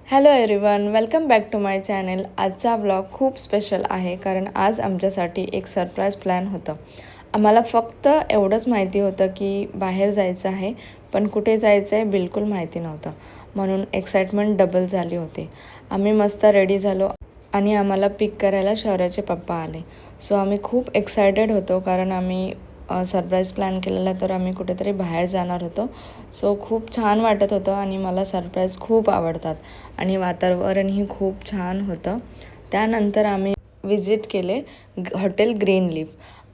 Hello everyone, welcome back to my channel. आजचा vlog खूप special आहे कारण आज आमच्यासाठी एक सरप्राईज प्लॅन होतं। आम्हाला फक्त एवढंच माहिती होतं की बाहेर जायचं आहे, पण कुठे जायचं आहे बिलकुल माहिती नव्हतं। म्हणून एक्साइटमेंट डबल झाली होती। आम्ही मस्त रेडी झालो आणि आम्हाला पिक करायला शौर्याचे पप्पा आले। सो आम्ही खूप एक्सायटेड होतो कारण आम्ही सरप्राईज प्लॅन केलेला, तर आम्ही कुठेतरी बाहेर जाणार होतो। सो खूप छान वाटत होतं आणि मला सरप्राईज खूप आवडतात आणि वातावरणही खूप छान होतं। त्यानंतर आम्ही विजिट केले हॉटेल ग्रीन लीफ।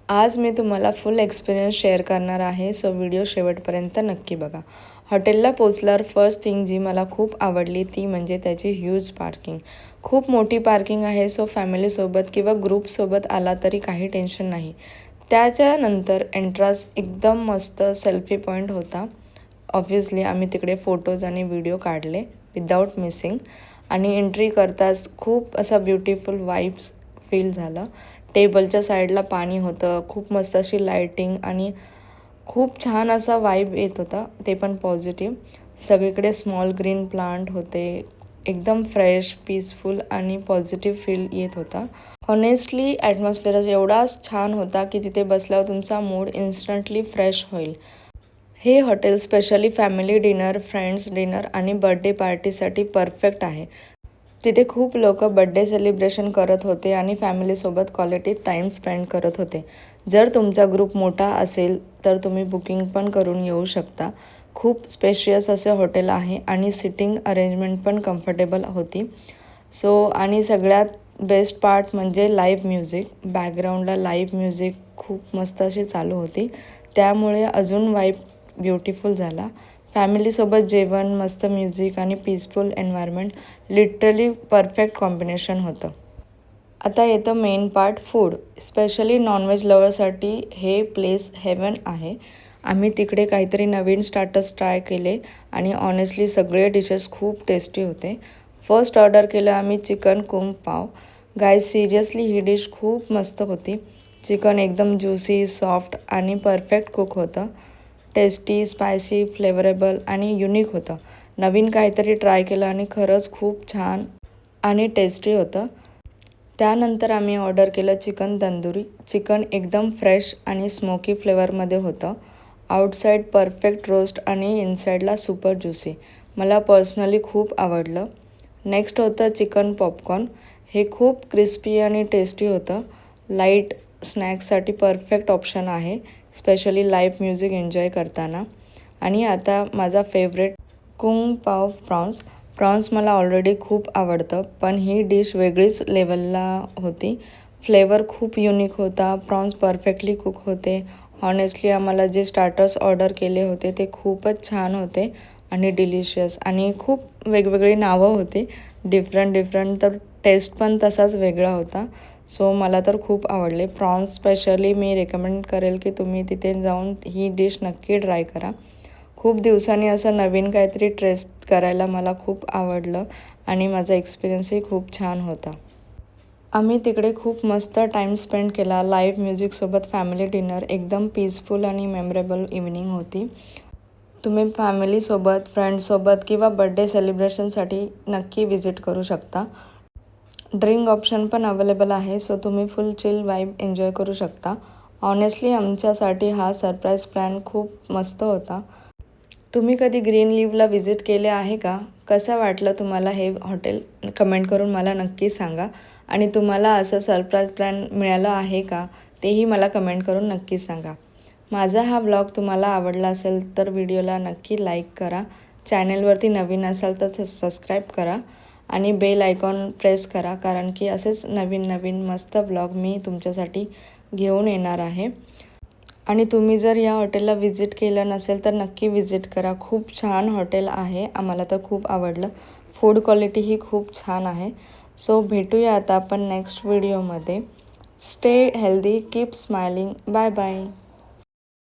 आज मी तुम्हाला फुल एक्सपिरियन्स शेअर करणार आहे, सो व्हिडिओ शेवटपर्यंत नक्की बघा। हॉटेलला पोचल्यावर फर्स्ट थिंग जी मला खूप आवडली ती म्हणजे त्याची ह्यूज पार्किंग। खूप मोठी पार्किंग आहे, सो फॅमिलीसोबत किंवा ग्रुपसोबत आला तरी काही टेन्शन नाही। त्याच्यानंतर एंट्रन्स एकदम मस्त सेल्फी पॉईंट होता। ऑब्व्हियसली आम्ही तिकडे फोटोज आणि व्हिडिओ काढले विदाऊट मिसिंग। आणि एंट्री करताच खूप असा ब्युटिफुल वाइब्स फील झालं। टेबलच्या साईडला पाणी होतं, खूप मस्त अशी लाईटिंग आणि खूप छान असा वाइब येत होता, ते पण पॉझिटिव्ह। सगळीकडे स्मॉल ग्रीन प्लांट होते, एकदम फ्रेश, पीसफुल आणि पॉझिटिव्ह फील येत होता। ऑनेस्टली ॲटमॉस्फिअर एवढाच छान होता की तिथे बसल्यावर तुमचा मूड इन्स्टंटली फ्रेश होईल। हे hotel specially family dinner, friends dinner आणि बर्थडे पार्टीसाठी परफेक्ट आहे। तिथे खूप लोक बर्थडे सेलिब्रेशन करत होते आणि फॅमिलीसोबत क्वालिटी टाईम स्पेंड करत होते। जर तुमचा ग्रुप मोठा असेल तर तुम्ही बुकिंग पण करून येऊ शकता। खूप स्पेशियस असे हॉटेल आहे आणि सिटिंग अरेंजमेंट पण कम्फर्टेबल होती। सो आणि सगळ्यात बेस्ट पार्ट म्हणजे लाईव्ह म्युझिक। बॅकग्राऊंडला लाईव्ह म्युझिक खूप मस्त अशी चालू होती, त्यामुळे अजून वाईब ब्युटिफुल झाला। फॅमिलीसोबत जेवण, मस्त म्युझिक आणि peaceful environment literally perfect combination होतं। आता येतं main part, food. Specially non veg लवरसाठी हे प्लेस हेवन आहे। आम्ही तिकडे काहीतरी नवीन स्टार्टर्स ट्राय केले आणि ऑनेस्टली सगळे डिशेस खूप टेस्टी होते। फर्स्ट ऑर्डर केलं आम्ही चिकन कुंग पाव। गाईज सिरियसली ही डिश खूप मस्त होती। चिकन एकदम ज्युसी, सॉफ्ट आणि परफेक्ट कुक होतं। टेस्टी, स्पायसी, फ्लेवरेबल आणि युनिक होतं। नवीन काहीतरी ट्राय केलं आणि खरंच खूप छान आणि टेस्टी होतं। त्यानंतर आम्ही ऑर्डर केलं चिकन तंदुरी। चिकन एकदम फ्रेश आणि स्मोकी फ्लेवरमध्ये होतं। आउटसाईड परफेक्ट रोस्ट आणि इनसाईडला सुपर ज्युसी। मला पर्सनली खूप आवडलं। नेक्स्ट होतं चिकन पॉपकॉर्न। हे खूप क्रिस्पी आणि टेस्टी होतं। लाईट स्नॅक्ससाठी परफेक्ट ऑप्शन आहे, स्पेशली लाईव्ह म्युझिक एन्जॉय करताना। आणि आता माझा फेवरेट कुंग पाव प्रॉन्स। प्रॉन्स मला ऑलरेडी खूप आवडतं, पण ही डिश वेगळीच लेवलला होती। फ्लेवर खूप युनिक होता, प्रॉन्स परफेक्टली कुक होते। हॉनेस्टली आम्हाला जे स्टार्टर्स ऑर्डर केले होते ते खूपच छान होते आणि डिलिशियस, आणि खूप वेगवेगळी नावं होती, डिफरंट, तर टेस्ट पण तसाच वेगळा होता। सो मला तर खूप आवडले प्रॉन्स। स्पेशली मी रेकमेंड करेल की तुम्ही तिथे जाऊन ही डिश नक्की ट्राय करा। खूप दिवसांनी असं नवीन काहीतरी टेस्ट करायला मला खूप आवडलं आणि माझा एक्सपिरियन्सही खूप छान होता। आम्ही तिकडे खूप मस्त टाईम स्पेंड केला लाईव्ह म्युझिकसोबत। फॅमिली डिनर एकदम पीसफुल आणि मेमरेबल इव्हनिंग होती। तुम्ही फॅमिलीसोबत, फ्रेंड्ससोबत किंवा बर्थडे सेलिब्रेशनसाठी नक्की विजिट करू शकता। ड्रिंक ऑप्शन पण अवेलेबल आहे, सो तुम्ही फुल चिल वाईब एन्जॉय करू शकता। ऑनेस्टली आमच्यासाठी हा सरप्राईज प्लॅन खूप मस्त होता। तुम्ही कधी ग्रीन लीफला विजिट केले आहे का? कसं वाटलं तुम्हाला हे हॉटेल? कमेंट करून मला नक्की सांगा। आणि तुम्हाला असं सरप्राईज प्लॅन मिळालं आहे का, तेही मला कमेंट करून नक्की सांगा। माझा हा व्लॉग तुम्हाला आवडला असेल तर व्हिडिओला नक्की लाईक करा। चॅनलवरती नवीन असाल तर सबस्क्राईब करा आणि बेल आयकॉन प्रेस करा, कारण की असेच नवीन मस्त व्लॉग मी तुमच्यासाठी घेऊन येणार आहे। आणि तुम्ही जर या हॉटेलला विजिट केलं नसेल तर नक्की विजिट करा। खूप छान हॉटेल आहे, आम्हाला तर खूप आवडलं। फूड क्वालिटीही खूप छान आहे। सो भेटूया आता आपण नेक्स्ट व्हिडिओमध्ये। Stay healthy, keep smiling, bye bye.